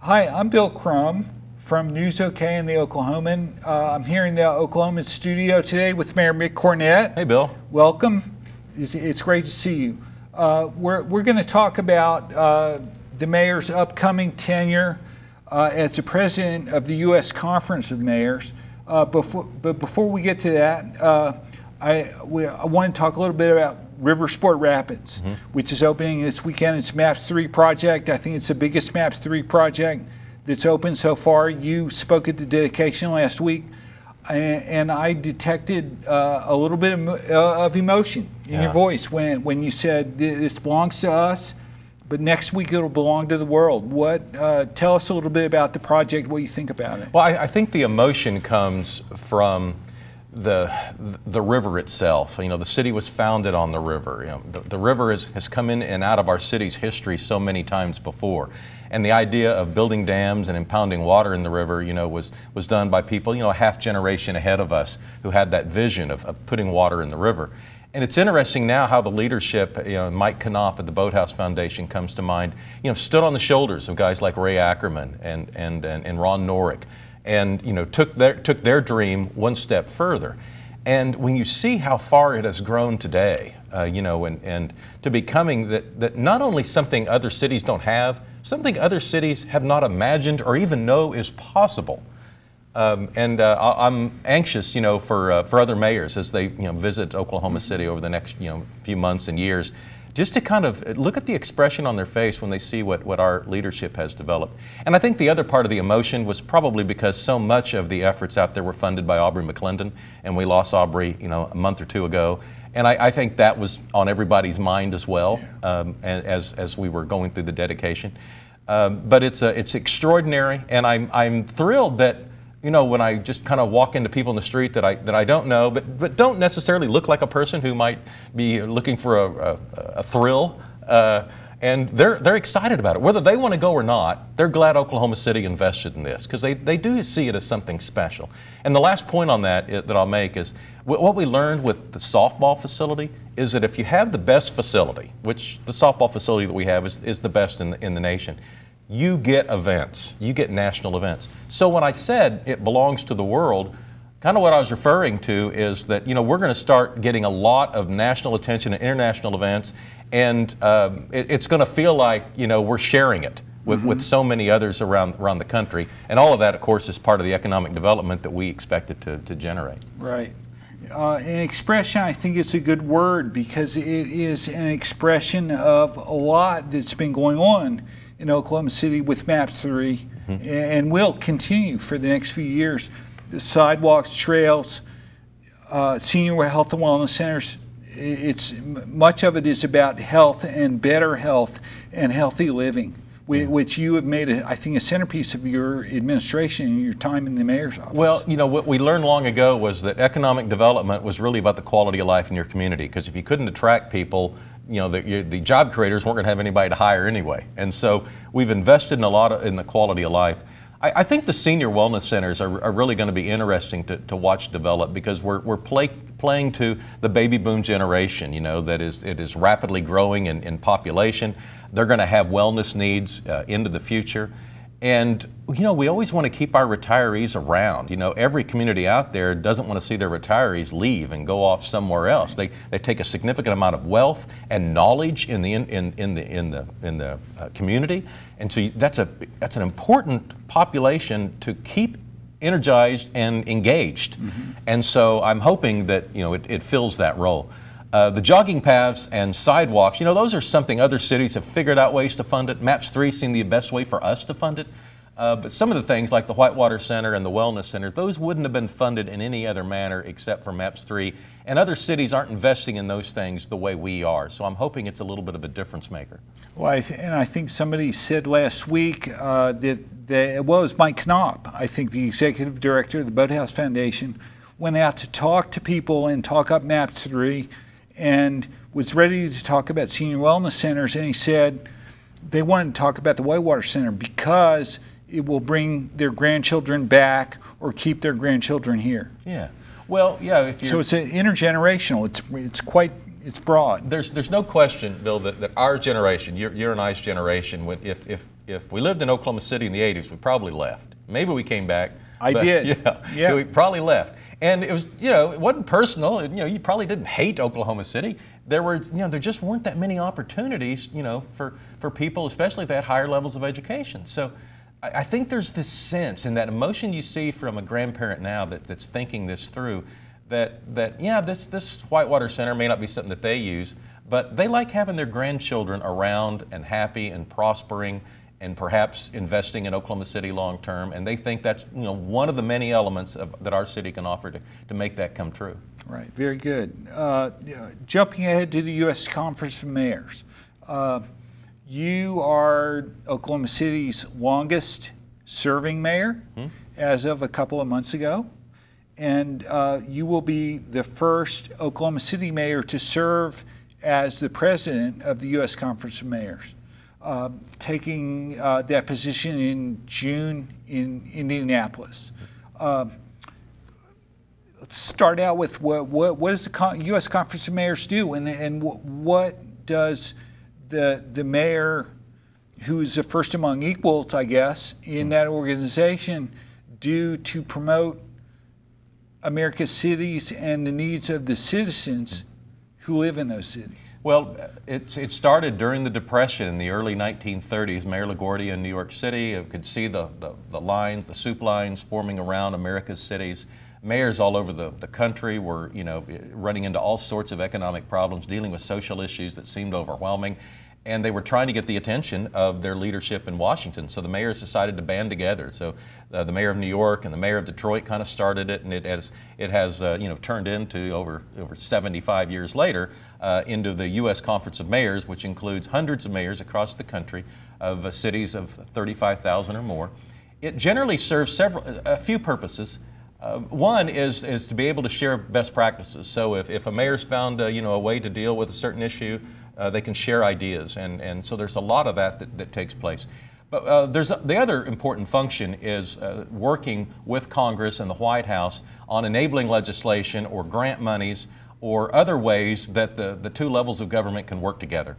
Hi, I'm Bill Crum from News OK in the Oklahoman. I'm here in the Oklahoman studio today with Mayor Mick Cornett. Hey, Bill. Welcome. It's great to see you. We're going to talk about the mayor's upcoming tenure as the president of the U.S. Conference of Mayors. But before we get to that, I want to talk a little bit about RIVERSPORTS Rapids, which is opening this weekend. It's MAPS 3 project. I think it's the biggest MAPS 3 project that's open so far. You spoke at the dedication last week, and I detected a little bit of emotion in your voice when you said this belongs to us, but next week it'll belong to the world. Tell us a little bit about the project, what you think about it. Well, I think the emotion comes from the river itself. You know, the city was founded on the river. You know, the river has come in and out of our city's history so many times before. And the idea of building dams and impounding water in the river, you know, was done by people, you know, a half generation ahead of us who had that vision of putting water in the river. And it's interesting now how the leadership, you know, Mike Cornett at the Boathouse Foundation comes to mind, you know, stood on the shoulders of guys like Ray Ackerman and Ron Norick, and you know, took their dream one step further. And when you see how far it has grown today, you know, and to becoming that not only something other cities don't have, something other cities have not imagined or even know is possible. I'm anxious, you know, for other mayors as they, you know, visit Oklahoma City over the next, you know, few months and years, just to kind of look at the expression on their face when they see what our leadership has developed. And I think the other part of the emotion was probably because so much of the efforts out there were funded by Aubrey McClendon, and we lost Aubrey, you know, a month or two ago. And I think that was on everybody's mind as well, as we were going through the dedication. But it's extraordinary, and I'm thrilled that, you know, when I just kind of walk into people in the street that I don't know, but don't necessarily look like a person who might be looking for a thrill, and they're excited about it. Whether they want to go or not, they're glad Oklahoma City invested in this, because they do see it as something special. And the last point on that I'll make is what we learned with the softball facility is that if you have the best facility, which the softball facility that we have is the best in the nation, you get events, you get national events. So when I said it belongs to the world, kind of what I was referring to is that, you know, we're going to start getting a lot of national attention and international events, and it's going to feel like, you know, we're sharing it with so many others around the country. And all of that, of course, is part of the economic development that we expect it to generate. Right. An expression, I think, is a good word, because it is an expression of a lot that's been going on in Oklahoma City with MAPS 3 and will continue for the next few years. The sidewalks, trails, senior health and wellness centers, much of it is about health and better health and healthy living, which you have made, I think, a centerpiece of your administration and your time in the mayor's office. Well, you know, what we learned long ago was that economic development was really about the quality of life in your community, because if you couldn't attract people, you know, the job creators weren't going to have anybody to hire anyway. And so we've invested in a lot in the quality of life. I think the senior wellness centers are really going to be interesting to watch develop, because we're playing to the baby boom generation, you know, it is rapidly growing in population. They're going to have wellness needs into the future. And, you know, we always want to keep our retirees around. You know, every community out there doesn't want to see their retirees leave and go off somewhere else. They take a significant amount of wealth and knowledge in the community, and so that's an important population to keep energized and engaged. And so I'm hoping that, you know, it fills that role. The jogging paths and sidewalks, you know, those are something other cities have figured out ways to fund it. MAPS 3 seemed the best way for us to fund it. But some of the things like the Whitewater Center and the Wellness Center, those wouldn't have been funded in any other manner except for MAPS 3. And other cities aren't investing in those things the way we are. So I'm hoping it's a little bit of a difference maker. Well, I think somebody said last week well, it was Mike Knopp, I think the executive director of the Boathouse Foundation, went out to talk to people and talk up MAPS 3, and was ready to talk about senior wellness centers, and he said they wanted to talk about the Whitewater Center because it will bring their grandchildren back or keep their grandchildren here. Yeah. Well, yeah. So it's intergenerational. It's broad. There's no question, Bill, that our generation, your and I's generation, if if we lived in Oklahoma City in the 80s, we probably left. Maybe we came back. I did. Yeah, we probably left. And it was, it wasn't personal. You probably didn't hate Oklahoma City. There just weren't that many opportunities, for people, especially if they had higher levels of education. So I think there's this sense and that emotion you see from a grandparent now that's thinking this through, that this Whitewater Center may not be something that they use, but they like having their grandchildren around and happy and prospering and perhaps investing in Oklahoma City long term, and they think that's one of the many elements that our city can offer to make that come true. Right, very good. Jumping ahead to the U.S. Conference of Mayors, you are Oklahoma City's longest serving mayor as of a couple of months ago, and you will be the first Oklahoma City mayor to serve as the president of the U.S. Conference of Mayors. Taking that position in June in Indianapolis. Let's start out with what does the U.S. Conference of Mayors do, and what does the mayor, who is the first among equals, I guess, in that organization, do to promote America's cities and the needs of the citizens who live in those cities? Well, it started during the Depression in the early 1930s. Mayor LaGuardia in New York City could see the lines, the soup lines forming around America's cities. Mayors all over the country were, running into all sorts of economic problems, dealing with social issues that seemed overwhelming, and they were trying to get the attention of their leadership in Washington. So the mayors decided to band together. So the mayor of New York and the mayor of Detroit kind of started it, and it has turned into over 75 years later into the U.S. Conference of Mayors, which includes hundreds of mayors across the country of cities of 35,000 or more. It generally serves a few purposes. One is to be able to share best practices. So if a mayor's found a way to deal with a certain issue, they can share ideas, and so there's a lot of that takes place. But the other important function is working with Congress and the White House on enabling legislation or grant monies or other ways that the two levels of government can work together.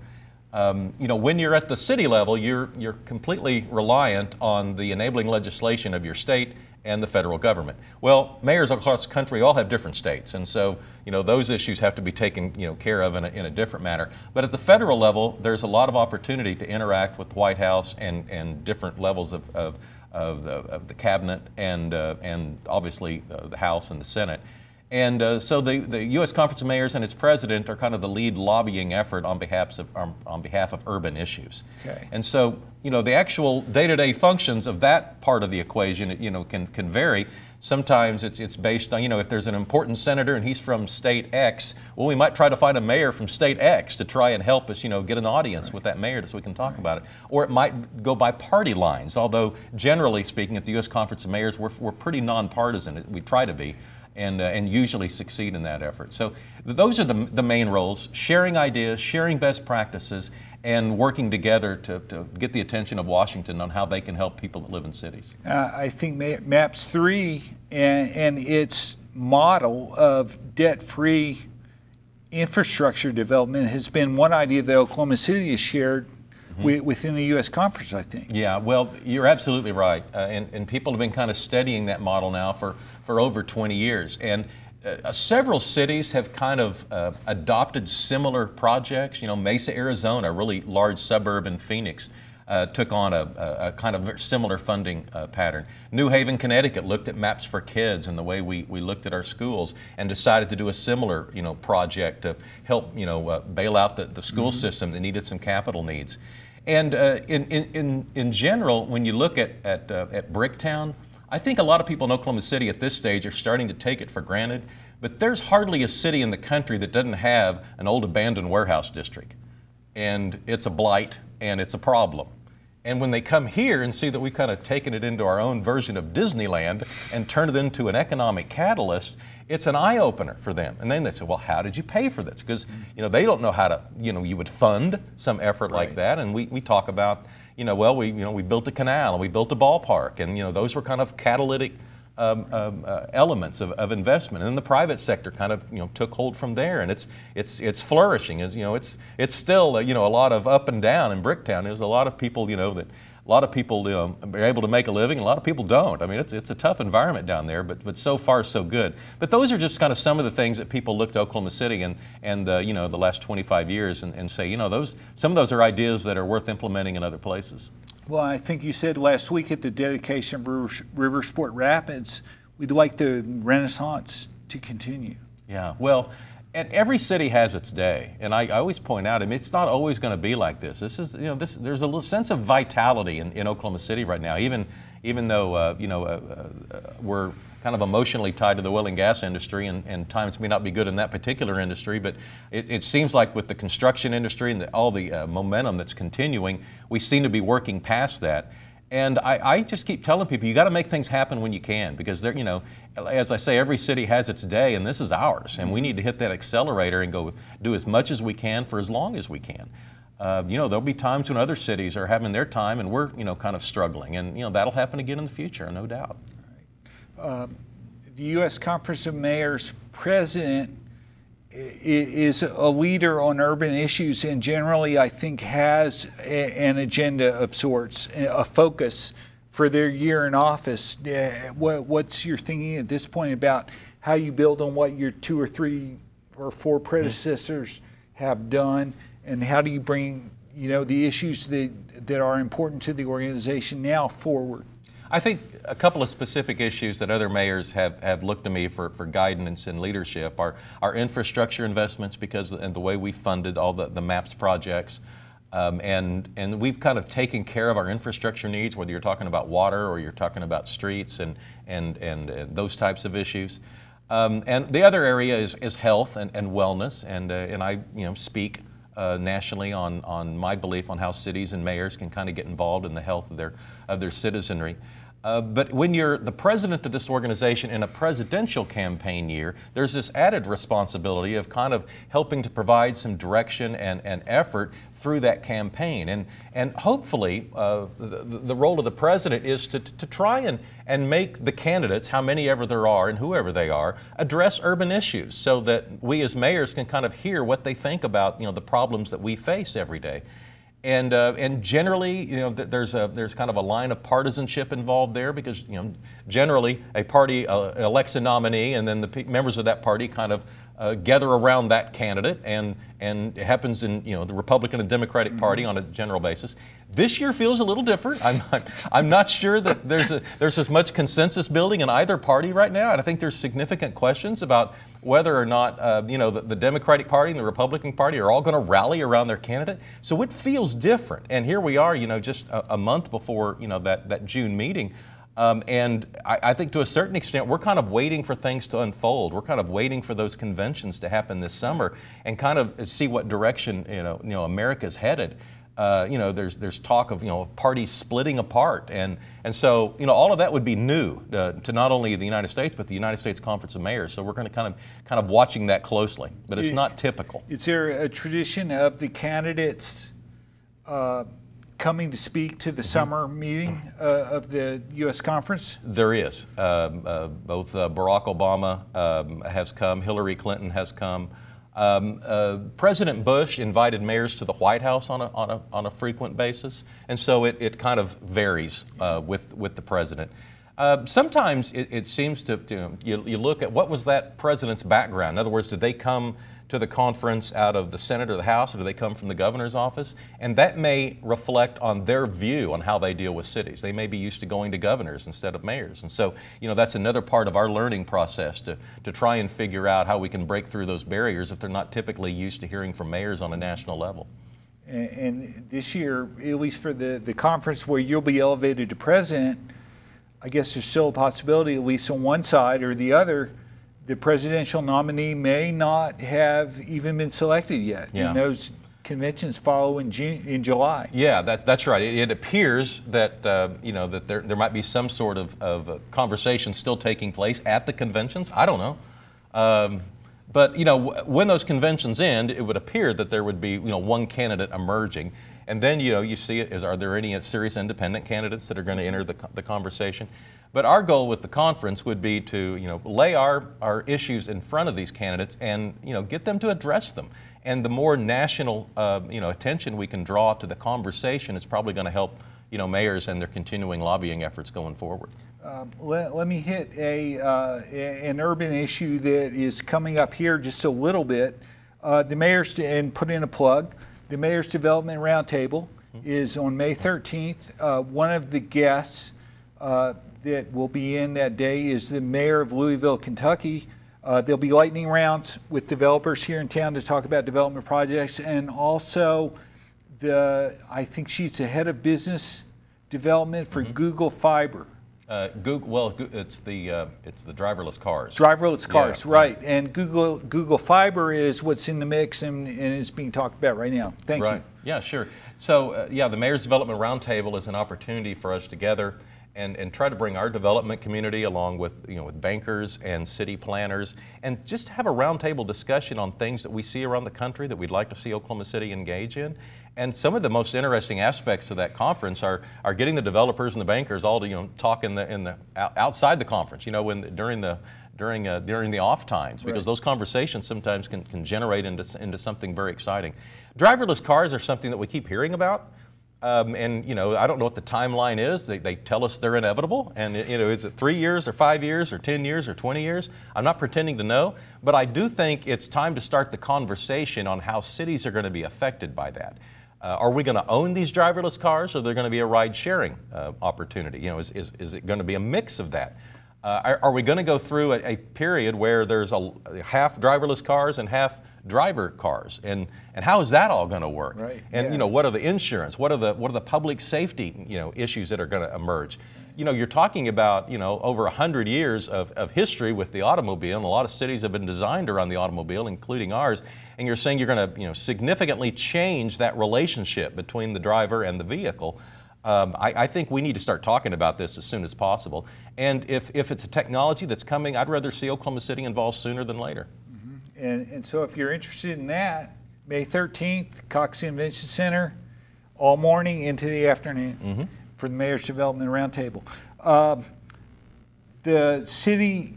When you're at the city level, you're completely reliant on the enabling legislation of your state and the federal government. Well, mayors across the country all have different states, and so those issues have to be taken care of in a different manner. But at the federal level, there's a lot of opportunity to interact with the White House and different levels of the cabinet and obviously the House and the Senate. And so the U.S. Conference of Mayors and its president are kind of the lead lobbying effort on behalf of urban issues. Okay. And so the actual day-to-day functions of that part of the equation can vary. Sometimes it's based on if there's an important senator and he's from state X, well, we might try to find a mayor from state X to try and help us get an audience with that mayor so we can talk about it. Or it might go by party lines. Although generally speaking, at the U.S. Conference of Mayors, we're pretty nonpartisan. We try to be. And usually succeed in that effort. So those are the main roles: sharing ideas, sharing best practices, and working together to get the attention of Washington on how they can help people that live in cities. I think MAPS 3 and its model of debt-free infrastructure development has been one idea that Oklahoma City has shared within the U.S. Conference, I think. Yeah, well, you're absolutely right. And people have been kind of studying that model now for over 20 years. And several cities have kind of adopted similar projects. Mesa, Arizona, a really large suburb in Phoenix, took on a kind of similar funding pattern. New Haven, Connecticut looked at Maps for Kids and the way we looked at our schools and decided to do a similar project to help bail out the school system that needed some capital needs. And in general, when you look at Bricktown, I think a lot of people in Oklahoma City at this stage are starting to take it for granted, but there's hardly a city in the country that doesn't have an old abandoned warehouse district. And it's a blight and it's a problem. And when they come here and see that we've kind of taken it into our own version of Disneyland and turned it into an economic catalyst, it's an eye-opener for them. And then they say, well, how did you pay for this? Because they don't know how to, you would fund some effort like that. And we talk about, we built a canal and we built a ballpark, and those were kind of catalytic elements of investment. And then the private sector kind of took hold from there, and it's flourishing. It's still a lot of up and down in Bricktown. There's a lot of people that a lot of people are able to make a living, and a lot of people don't. I mean, it's a tough environment down there, but so far so good. But those are just kind of some of the things that people look to Oklahoma City and the last 25 years and say, some of those are ideas that are worth implementing in other places. Well, I think you said last week at the dedication of RIVERSPORTS Rapids, we'd like the Renaissance to continue. Yeah, well, and every city has its day, and I always point out, I mean, it's not always going to be like this. This is, there's a little sense of vitality in Oklahoma City right now, even though we're kind of emotionally tied to the oil and gas industry, and times may not be good in that particular industry, but it seems like with the construction industry and all the momentum that's continuing, we seem to be working past that. And I just keep telling people, you got to make things happen when you can, because as I say, every city has its day, and this is ours, and we need to hit that accelerator and go do as much as we can for as long as we can. There'll be times when other cities are having their time, and we're kind of struggling, and that'll happen again in the future, no doubt. The U.S. Conference of Mayors president is a leader on urban issues, and generally I think has an agenda of sorts, a focus for their year in office. What's your thinking at this point about how you build on what your 2 or 3 or 4 predecessors have done, and how do you bring the issues that are important to the organization now forward? I think a couple of specific issues that other mayors have looked to me for guidance and leadership are our infrastructure investments, because of the way we funded all the MAPS projects. And we've kind of taken care of our infrastructure needs, whether you're talking about water or you're talking about streets and those types of issues. And the other area is health and wellness, and I speak nationally on my belief on how cities and mayors can kind of get involved in the health of their citizenry. But when you're the president of this organization in a presidential campaign year, there's this added responsibility of kind of helping to provide some direction and effort through that campaign. And hopefully the role of the president is to try and make the candidates, how many ever there are and whoever they are, address urban issues so that we as mayors can kind of hear what they think about the problems that we face every day. And generally, there's kind of a line of partisanship involved there, because generally a party elects a nominee, and then the members of that party kind of gather around that candidate, and it happens in the Republican and Democratic Party on a general basis. This year feels a little different. I'm not sure that there's as much consensus building in either party right now, and I think there's significant questions about whether or not the Democratic Party and the Republican Party are all going to rally around their candidate. So it feels different. And here we are, just a month before that June meeting. And I think to a certain extent we're kind of waiting for things to unfold. We're kind of waiting for those conventions to happen this summer and kind of see what direction America's headed. There's talk of parties splitting apart, and so all of that would be new to not only the United States but the United States Conference of Mayors. So we're going to kind of watching that closely, but it's not typical. Is there a tradition of the candidates coming to speak to the summer meeting of the U.S. Conference? There is. Both Barack Obama has come, Hillary Clinton has come. President Bush invited mayors to the White House on a frequent basis, and so it kind of varies with the president. Sometimes it seems you look at what was that president's background. In other words, did they come to the conference out of the Senate or the House, or do they come from the governor's office? And that may reflect on their view on how they deal with cities. They may be used to going to governors instead of mayors. And so, that's another part of our learning process to try and figure out how we can break through those barriers if they're not typically used to hearing from mayors on a national level. And this year, at least for the conference where you'll be elevated to president, I guess there's still a possibility, at least on one side or the other, the presidential nominee may not have even been selected yet. Yeah. And those conventions follow in July. Yeah, that's right. It appears that that there might be some sort of conversation still taking place at the conventions. I don't know, but when those conventions end, it would appear that there would be one candidate emerging, and then you see it as, are there any serious independent candidates that are going to enter the conversation? But our goal with the conference would be to lay our issues in front of these candidates and get them to address them. And the more national attention we can draw to the conversation is probably going to help mayors and their continuing lobbying efforts going forward. Let me hit an urban issue that is coming up here just a little bit. The Mayor's, and put in a plug, the Mayor's Development Roundtable is on May 13th. One of the guests that will be in that day is the Mayor of Louisville, Kentucky. There'll be lightning rounds with developers here in town to talk about development projects, and also I think she's the head of business development for Google Fiber. It's the driverless cars. Driverless cars, yeah, right. And Google Fiber is what's in the mix and is being talked about right now. Thank you. Yeah, sure. So, the Mayor's Development Roundtable is an opportunity for us together and try to bring our development community along with, with bankers and city planners, and just have a roundtable discussion on things that we see around the country that we'd like to see Oklahoma City engage in. And some of the most interesting aspects of that conference are getting the developers and the bankers all to talk outside the conference, during the off times, because those conversations sometimes can generate into something very exciting. Driverless cars are something that we keep hearing about. I don't know what the timeline is. They tell us they're inevitable, and is it 3 years or 5 years or 10 years or 20 years? I'm not pretending to know, but I do think it's time to start the conversation on how cities are going to be affected by that. Are we going to own these driverless cars, or are there going to be a ride-sharing opportunity? Is it going to be a mix of that? Are we going to go through a period where there's half driverless cars and half driver cars, and how is that all going to work? Right. And what are the insurance? What are the public safety issues that are going to emerge? You're talking about over 100 years of history with the automobile, and a lot of cities have been designed around the automobile, including ours. And you're saying you're going to significantly change that relationship between the driver and the vehicle. I think we need to start talking about this as soon as possible. And if it's a technology that's coming, I'd rather see Oklahoma City involved sooner than later. And so if you're interested in that, May 13th, Cox Convention Center, all morning into the afternoon for the Mayor's Development Roundtable. The city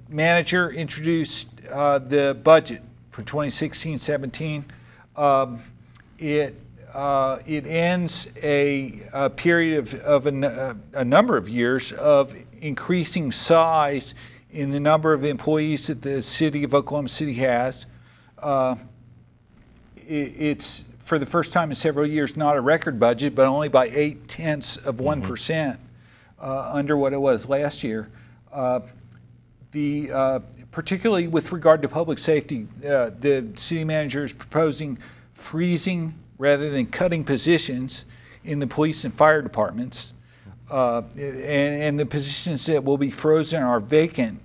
manager introduced the budget for 2016-17. It ends a period of a number of years of increasing size in the number of employees that the city of Oklahoma City has. It's, for the first time in several years, not a record budget, but only by 0.8 of 1% under what it was last year. Particularly with regard to public safety, the city manager is proposing freezing rather than cutting positions in the police and fire departments. And the positions that will be frozen are vacant.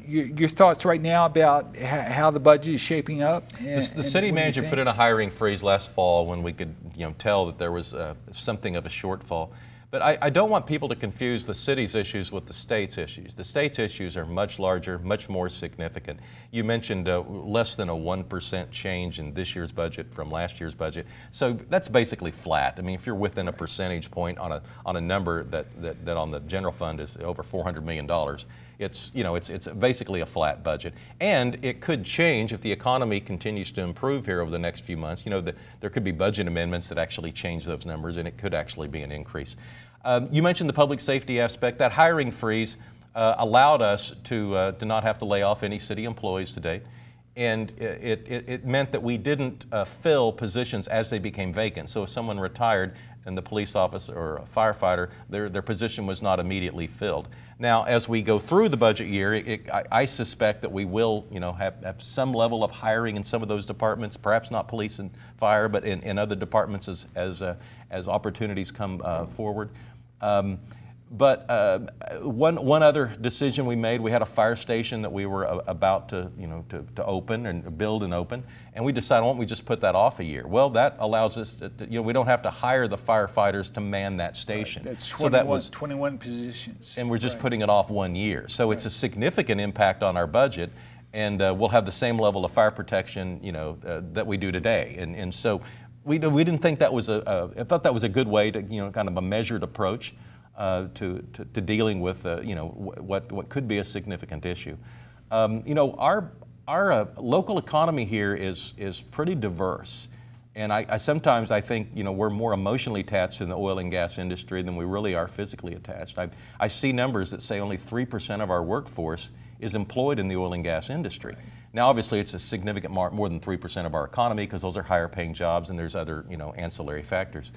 Your thoughts right now about how the budget is shaping up? The city manager put in a hiring freeze last fall when we could tell that there was something of a shortfall. But I don't want people to confuse the city's issues with the state's issues. The state's issues are much larger, much more significant. You mentioned less than a 1% change in this year's budget from last year's budget. So that's basically flat. I mean, if you're within a percentage point on a number that on the general fund is over $400 million, it's basically a flat budget. And it could change if the economy continues to improve here over the next few months. There could be budget amendments that actually change those numbers, and it could actually be an increase. You mentioned the public safety aspect. That hiring freeze allowed us to not have to lay off any city employees to date. And it meant that we didn't fill positions as they became vacant. So if someone retired and the police officer or a firefighter, their position was not immediately filled. Now, as we go through the budget year, I suspect that we will have some level of hiring in some of those departments, perhaps not police and fire, but in other departments as opportunities come forward. But one other decision we made, we had a fire station that we were about to open and build and open, and we decided, why don't we just put that off a year? Well, that allows us to, we don't have to hire the firefighters to man that station. Right. That's 21 positions. And we're just putting it off 1 year. So it's a significant impact on our budget, and we'll have the same level of fire protection, that we do today. And so we didn't think that was I thought that was a good way to, kind of a measured approach to dealing with what could be a significant issue. Our local economy here is pretty diverse. And I sometimes I think, you know, we're more emotionally attached in the oil and gas industry than we really are physically attached. I see numbers that say only 3% of our workforce is employed in the oil and gas industry. Right. Now, obviously, it's a significant more than 3% of our economy because those are higher paying jobs and there's other, you know, ancillary factors.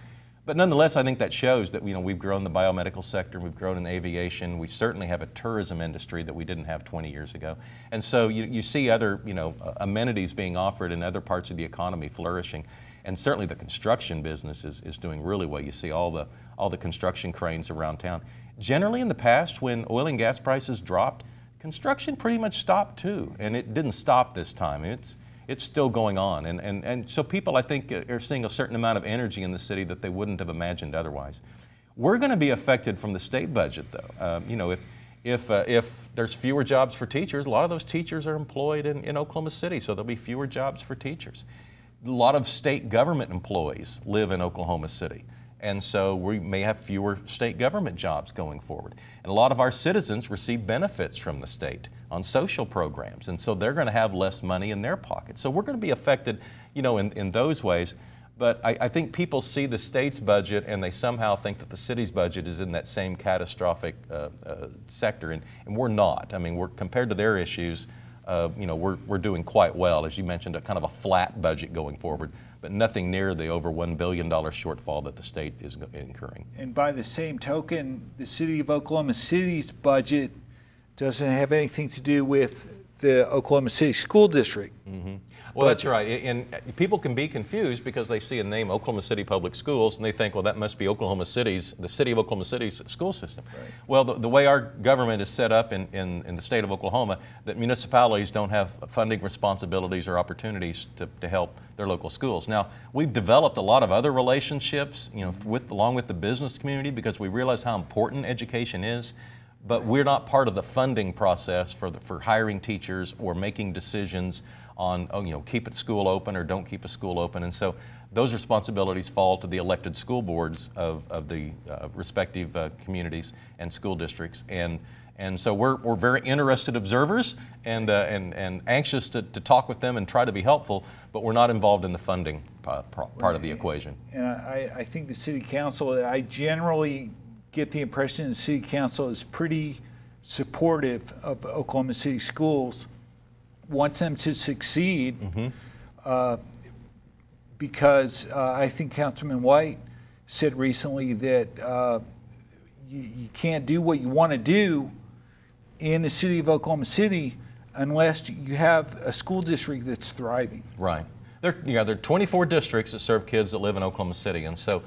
But nonetheless, I think that shows that, you know, we've grown the biomedical sector, we've grown in aviation, we certainly have a tourism industry that we didn't have 20 years ago. And so you see other, you know, amenities being offered in other parts of the economy flourishing. And certainly the construction business is doing really well. You see all the construction cranes around town. Generally in the past, when oil and gas prices dropped, construction pretty much stopped too. And it didn't stop this time. It's still going on. And so people, I think, are seeing a certain amount of energy in the city that they wouldn't have imagined otherwise. We're going to be affected from the state budget, though. You know, if there's fewer jobs for teachers, a lot of those teachers are employed in Oklahoma City, so there'll be fewer jobs for teachers. A lot of state government employees live in Oklahoma City. And so we may have fewer state government jobs going forward. And a lot of our citizens receive benefits from the state on social programs, and so they're going to have less money in their pockets. So we're going to be affected, you know, in those ways. But I think people see the state's budget and they somehow think that the city's budget is in that same catastrophic sector, and we're not. I mean, compared to their issues, you know, we're doing quite well. As you mentioned, a kind of a flat budget going forward, but nothing near the over $1 billion shortfall that the state is incurring. And by the same token, the city of Oklahoma City's budget doesn't have anything to do with the Oklahoma City School District. Mm-hmm. Well, that's right. And people can be confused because they see a name, Oklahoma City Public Schools, and they think, well, that must be the city of Oklahoma City's school system. Right. Well, the way our government is set up in the state of Oklahoma, that municipalities don't have funding responsibilities or opportunities to help their local schools. Now, we've developed a lot of other relationships, you know, along with the business community, because we realize how important education is. But we're not part of the funding process for hiring teachers or making decisions on, you know, keep a school open or don't keep a school open. And so those responsibilities fall to the elected school boards of the respective communities and school districts. And so we're very interested observers and anxious to talk with them and try to be helpful, but we're not involved in the funding part of the equation. And I think the city council, I generally get the impression the city council is pretty supportive of Oklahoma City schools, wants them to succeed, mm-hmm. Because I think Councilman White said recently that you can't do what you want to do in the city of Oklahoma City unless you have a school district that's thriving. Right. There are 24 districts that serve kids that live in Oklahoma City, and so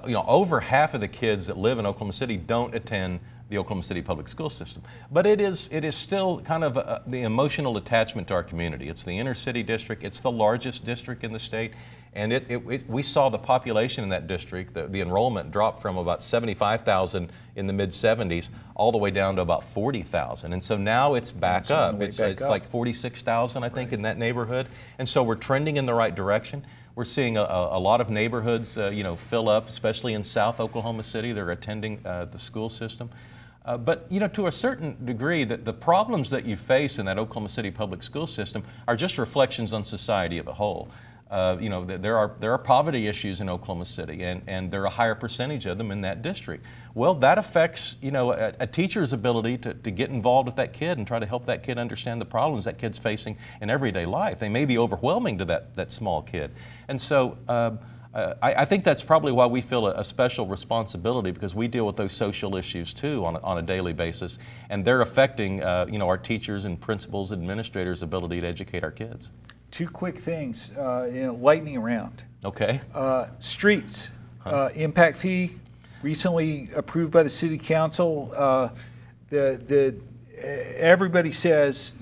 you know, over half of the kids that live in Oklahoma City don't attend the Oklahoma City public school system. But it is still kind of the emotional attachment to our community. It's the inner city district. It's the largest district in the state. And we saw the population in that district, the enrollment dropped from about 75,000 in the mid-'70s all the way down to about 40,000. And so now it's back up. It's like 46,000, I think, right, in that neighborhood. And so we're trending in the right direction. We're seeing a lot of neighborhoods, you know, fill up, especially in South Oklahoma City. They're attending the school system. But, you know, to a certain degree, the problems that you face in that Oklahoma City public school system are just reflections on society as a whole. You know, there are poverty issues in Oklahoma City, and there are a higher percentage of them in that district. Well, that affects, you know, a teacher's ability to get involved with that kid and try to help that kid understand the problems that kid's facing in everyday life. They may be overwhelming to that small kid. And so I think that's probably why we feel a special responsibility, because we deal with those social issues too on a daily basis, and they're affecting, you know, our teachers and principals, administrators' ability to educate our kids. Two quick things, you know, lightning round. Okay. Streets, impact fee, recently approved by the city council. Everybody says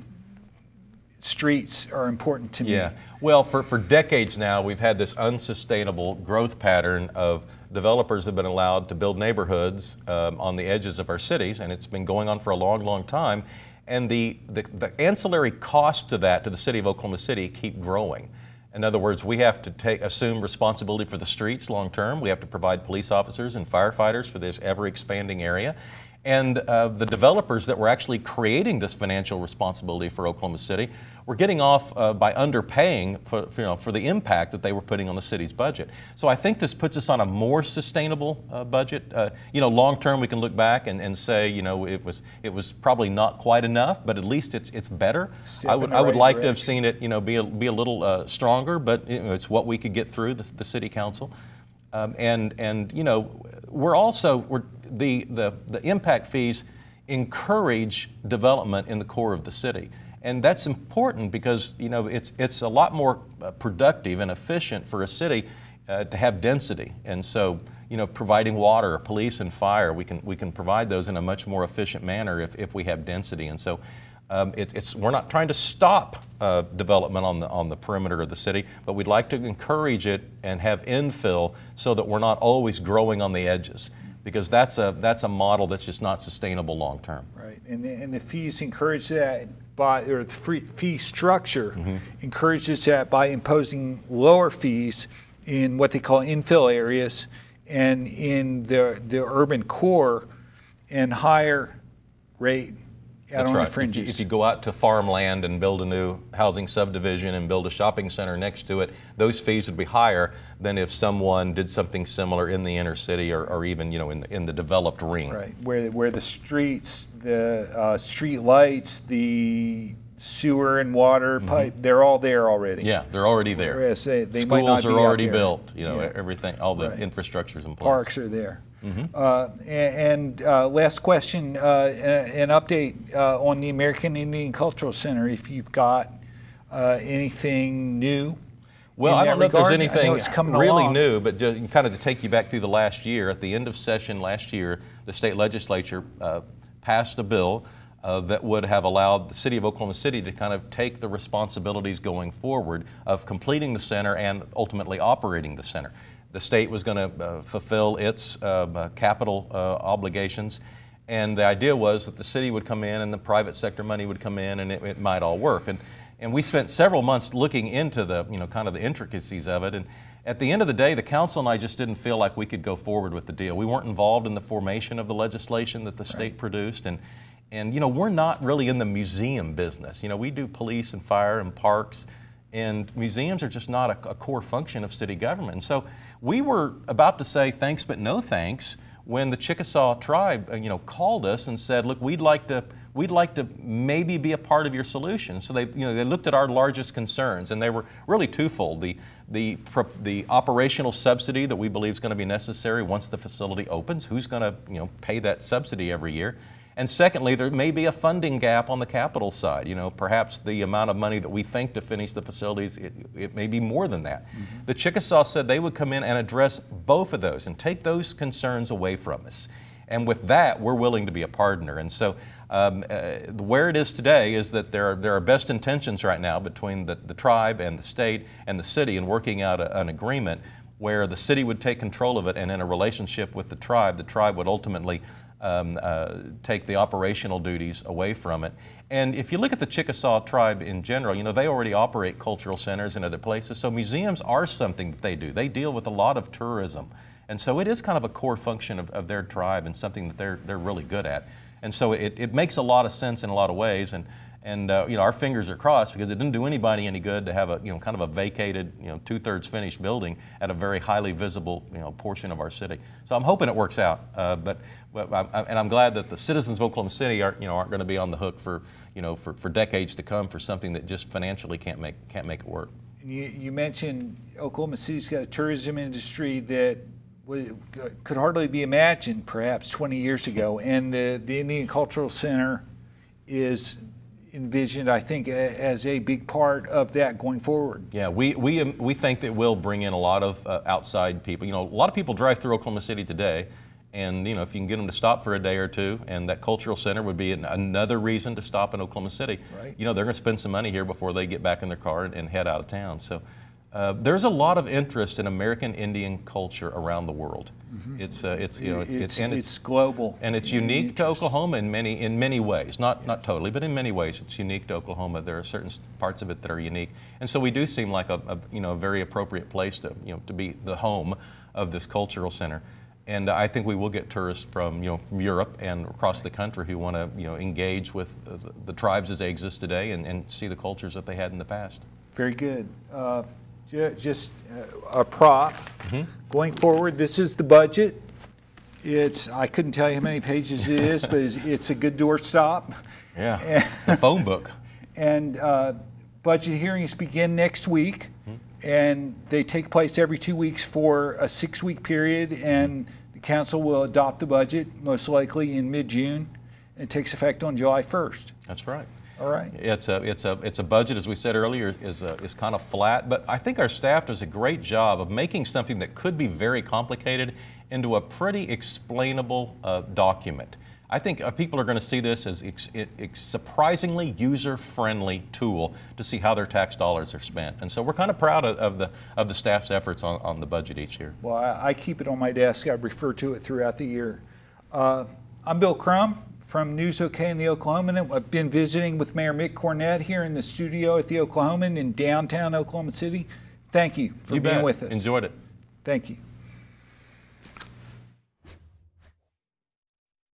streets are important to me. Yeah. Well, for decades now, we've had this unsustainable growth pattern of developers have been allowed to build neighborhoods on the edges of our cities, and it's been going on for a long, long time. And the ancillary costs to that, to the city of Oklahoma City, keep growing. In other words, we have to assume responsibility for the streets long term. We have to provide police officers and firefighters for this ever-expanding area. And the developers that were actually creating this financial responsibility for Oklahoma City were getting off by underpaying for the impact that they were putting on the city's budget. So I think this puts us on a more sustainable budget. Long term we can look back and say, it was probably not quite enough, but at least it's better. I would like to have seen it, be a little stronger, but it's what we could get through the city council. The impact fees encourage development in the core of the city. And that's important because, it's a lot more productive and efficient for a city to have density. And so, providing water, police and fire, we can provide those in a much more efficient manner if we have density. And so we're not trying to stop development on the perimeter of the city, but we'd like to encourage it and have infill so that we're not always growing on the edges, because that's a model that's just not sustainable long term. Right, and the fees encourage that the fee structure encourages that by imposing lower fees in what they call infill areas and in the urban core, and higher rate out on the fringes. If you go out to farmland and build a new housing subdivision and build a shopping center next to it, those fees would be higher than if someone did something similar in the inner city or even in the developed ring. Right, where the streets, the street lights, the sewer and water pipe, they're all there already. Yeah, they're already there. Whereas they schools might not be are already out there. built. Everything, all the infrastructure's in place. Parks are there. Last question, an update on the American Indian Cultural Center, if you've got anything new. Well, I don't know if there's anything really along. new, but just kind of to take you back through the last year, at the end of session last year, the state legislature passed a bill that would have allowed the city of Oklahoma City to kind of take the responsibilities going forward of completing the center and ultimately operating the center. The state was going to fulfill its capital obligations, and the idea was that the city would come in and the private sector money would come in, and it might all work. And we spent several months looking into the kind of the intricacies of it. And at the end of the day, the council and I just didn't feel like we could go forward with the deal. We weren't involved in the formation of the legislation that the state produced, and we're not really in the museum business. We do police and fire and parks, and museums are just not a core function of city government. And so we were about to say thanks but no thanks when the Chickasaw tribe called us and said, look, we'd like to maybe be a part of your solution. So they looked at our largest concerns, and they were really twofold. The operational subsidy that we believe is going to be necessary once the facility opens. Who's going to pay that subsidy every year? And secondly, there may be a funding gap on the capital side. Perhaps the amount of money that we think to finish the facilities, it may be more than that. The Chickasaw said they would come in and address both of those and take those concerns away from us. And with that, we're willing to be a partner. And so where it is today is that there are best intentions right now between the tribe and the state and the city in working out an agreement where the city would take control of it, and in a relationship with the tribe would ultimately take the operational duties away from it. And if you look at the Chickasaw tribe in general, they already operate cultural centers in other places, so museums are something that they do. They deal with a lot of tourism, and so it is kind of a core function of their tribe and something that they're really good at. And so it makes a lot of sense in a lot of ways, and our fingers are crossed, because it didn't do anybody any good to have a kind of a vacated 2/3 finished building at a very highly visible portion of our city. So I'm hoping it works out, and I'm glad that the citizens of Oklahoma City aren't going to be on the hook for decades to come for something that just financially can't make it work. You mentioned Oklahoma City's got a tourism industry that could hardly be imagined perhaps 20 years ago, and the Indian Cultural Center is envisioned, I think, as a big part of that going forward. Yeah, we think that we'll bring in a lot of outside people. A lot of people drive through Oklahoma City today, and if you can get them to stop for a day or two, and that cultural center would be another reason to stop in Oklahoma City. Right. They're going to spend some money here before they get back in their car and head out of town. So there's a lot of interest in American Indian culture around the world. It's global, and it's unique to Oklahoma in many ways. Not totally, but in many ways it's unique to Oklahoma. There are certain parts of it that are unique, and so we do seem like a very appropriate place to be the home of this cultural center. And I think we will get tourists from, from Europe and across the country who want to, engage with the tribes as they exist today and see the cultures that they had in the past. Very good. Just a prop. Going forward, this is the budget. I couldn't tell you how many pages it is, but it's a good doorstop. Yeah, it's a phone book. And budget hearings begin next week, and they take place every 2 weeks for a 6-week period, and the council will adopt the budget most likely in mid-June. It takes effect on July 1st. That's right. All right. It's a budget, as we said earlier, is kind of flat, but I think our staff does a great job of making something that could be very complicated into a pretty explainable document. I think people are going to see this as a surprisingly user-friendly tool to see how their tax dollars are spent, and so we're kind of proud of the staff's efforts on the budget each year. Well, I keep it on my desk. I refer to it throughout the year. I'm Bill Crum from News OK and the Oklahoman. I've been visiting with Mayor Mick Cornett here in the studio at the Oklahoman in downtown Oklahoma City. Thank you for being with us. Enjoyed it. Thank you.